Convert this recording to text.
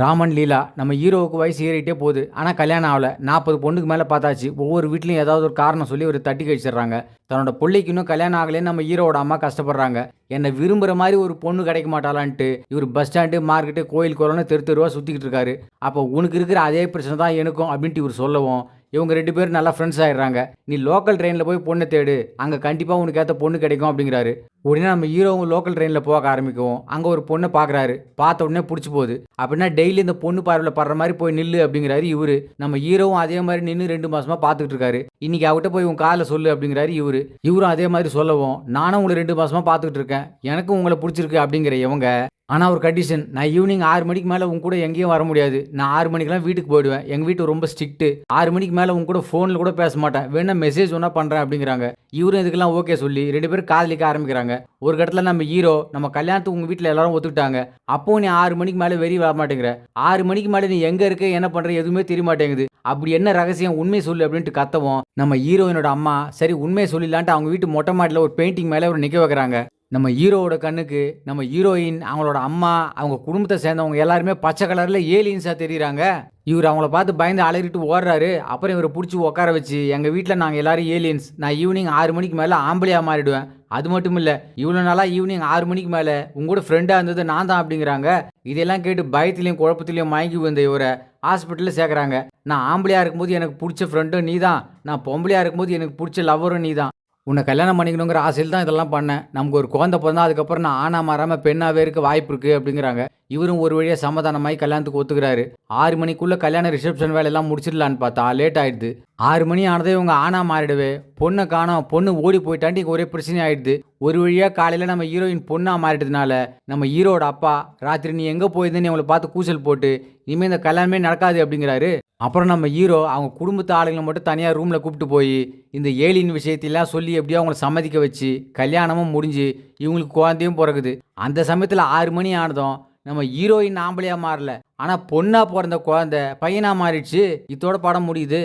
ராமன் லீலா நம்ம ஹீரோவுக்கு வயசு ஏறிட்டே போகுது. ஆனால் கல்யாணம் ஆகல. 40 பொண்ணுக்கு மேலே பார்த்தாச்சு. ஒவ்வொரு வீட்லையும் ஏதாவது ஒரு காரணம் சொல்லி ஒரு தட்டி கழிச்சிடுறாங்க. தன்னோட பிள்ளைக்கு இன்னும் கல்யாணம் ஆகலைன்னு நம்ம ஹீரோவோட அம்மா கஷ்டப்படுறாங்க. என்னை விரும்புகிற மாதிரி ஒரு பொண்ணு கிடைக்க மாட்டாளான்ட்டு இவர் பஸ் ஸ்டாண்டு, மார்க்கெட்டு, கோயில் குளம்னு தெரு தெருவா சுற்றிக்கிட்டு இருக்காரு. அப்போ உனக்கு இருக்கிற அதே பிரச்சனை தான் எனக்கும் அப்படின்ட்டு இவர் சொல்லவும், இவங்க 2 பேரும் நல்லா ஃப்ரெண்ட்ஸ் ஆயிடுறாங்க. நீ லோக்கல் ட்ரெயினில் போய் பொண்ணை தேடு, அங்கே கண்டிப்பாக உனக்கு ஏற்ற பொண்ணு கிடைக்கும் அப்படிங்கிறாரு. உடனே நம்ம ஹீரோவும் லோக்கல் ட்ரெயினில் போக ஆரம்பிக்கவும் அங்கே ஒரு பொண்ணை பார்க்குறாரு. பார்த்த உடனே பிடிச்சி போகுது. அப்படின்னா டெய்லி இந்த பொண்ணு பார்வையில் படுற மாதிரி போய் நில்லு அப்படிங்கிறாரு இவரு. நம்ம ஹீரோவும் அதே மாதிரி நின்று 2 மாசமா பார்த்துக்கிட்டு இருக்காரு. இன்னைக்கு அவகிட்ட போய் உன் காலில் சொல்லு அப்படிங்கிறாரு இவரும் அதே மாதிரி சொல்லவும், நானும் உங்களை 2 மாசமா பார்த்துக்கிட்டு இருக்கேன், எனக்கும் உங்களை பிடிச்சிருக்கு அப்படிங்கிற இவங்க, ஆனால் ஒரு கண்டிஷன், நான் ஈவினிங் 6 மணிக்கு மேலே உங்க கூட எங்கேயும் வர முடியாது. நான் 6 மணிக்கெல்லாம் வீட்டுக்கு போயிடுவேன். எங்கள் வீட்டு ரொம்ப ஸ்ட்ரிக்ட்டு. 6 மணிக்கு மேலே உங்க கூட ஃபோனில் கூட பேச மாட்டேன். வேணா மெசேஜ் ஒன்றா பண்ணுறேன் அப்படிங்கிறாங்க. இவரும் இதுக்கெல்லாம் ஓகே சொல்லி 2 பேரும் காதலிக்க ஆரம்பிக்கிறாங்க. ஒரு கட்டத்தில் நம்ம ஹீரோ, நம்ம கல்யாணத்துக்கு உங்கள் வீட்டில் எல்லாரும் ஒத்துக்கிட்டாங்க. அப்போ நீ 6 மணிக்கு மேலே வெளியே வர மாட்டேங்கிற. 6 மணிக்கு மேலே நீ எங்கே இருக்க, என்ன பண்ணுற, எதுவுமே தெரிய மாட்டேங்குது. அப்படி என்ன ரகசியம், உண்மையை சொல்லு அப்படின்ட்டு கத்தவும், நம்ம ஹீரோயினோட அம்மா சரி உண்மையை சொல்லிடலான்ட்டு அவங்க வீட்டு மொட்டை மாடியில் ஒரு பெயிண்டிங் மேலே ஒரு நிற்க வைக்கிறாங்க. நம்ம ஹீரோவோட கண்ணுக்கு நம்ம ஹீரோயின், அவங்களோட அம்மா, அவங்க குடும்பத்தை சேர்ந்தவங்க எல்லாருமே பச்சை கலரில் ஏலியன்ஸாக தெரியுறாங்க. இவர் அவங்கள பார்த்து பயந்து அலறிட்டு ஓடுறாரு. அப்புறம் இவரை பிடிச்சி உட்கார வச்சு, எங்கள் வீட்டில் நாங்கள் எல்லாரும் ஏலியன்ஸ், நான் ஈவினிங் 6 மணிக்கு மேலே ஆம்பளையாக மாறிடுவேன். அது மட்டும் இல்லை, இவ்வளோ நாளாக ஈவினிங் 6 மணிக்கு மேலே உங்களோட ஃப்ரெண்டாக இருந்தது நான் தான் அப்படிங்கிறாங்க. இதெல்லாம் கேட்டு பயத்துலேயும் குழப்பத்துலேயும் மயங்கி வந்த இவரை ஹாஸ்பிட்டலில் சேர்க்குறாங்க. நான் ஆம்பளையாக இருக்கும்போது எனக்கு பிடிச்ச ஃப்ரெண்டும் நீ தான், நான் பொம்பளையாக இருக்கும்போது எனக்கு பிடிச்ச லவ்வரும் நீ தான். உன்னை கல்யாணம் பண்ணிக்கணுங்கிற ஆசையில் தான் இதெல்லாம் பண்ணேன். நமக்கு ஒரு குழந்தை பிறந்தா அதுக்கப்புறம் நான் ஆனா மாறாமல் பெண்ணாகவே இருக்க வாய்ப்பு இருக்குது அப்படிங்கிறாங்க. இவரும் ஒரு வழியாக சமாதானமாகி கல்யாணத்துக்கு ஒத்துக்கிறாரு. 6 மணிக்குள்ளே கல்யாண ரிசப்ஷன் வேலையெல்லாம் முடிச்சிடலான்னு பார்த்தா லேட் ஆகிடுது. 6 மணி ஆனதே இவங்க ஆனா மாறிடவே பொண்ணை காணோம், பொண்ணு ஓடி போயிட்டாண்டி ஒரே பிரச்சனை ஆகிடுது. ஒரு வழியாக காலையில் நம்ம ஹீரோயின் பொண்ணாக மாறிட்டதுனால நம்ம ஹீரோட அப்பா, ராத்திரி நீ எங்கே போயிருந்தேன்னு இவங்களை பார்த்து கூச்சல் போட்டு இனிமேல் இந்த கல்யாணமே நடக்காது அப்படிங்கிறாரு. அப்புறம் நம்ம ஹீரோ அவங்க குடும்பத்து ஆளுங்களை மட்டும் தனியாக ரூமில் கூப்பிட்டு போய் இந்த ஏலியன் விஷயத்தெல்லாம் சொல்லி எப்படியோ அவங்கள சம்மதிக்க வச்சு கல்யாணமும் முடிஞ்சு இவங்களுக்கு குழந்தையும் பிறகுது. அந்த சமயத்தில் 6 மணி ஆனதும் நம்ம ஹீரோயின் ஆம்பளையாக மாறல, ஆனால் பொண்ணாக பிறந்த குழந்தை பையனாக மாறிடுச்சு. இதோட படம் முடியுது.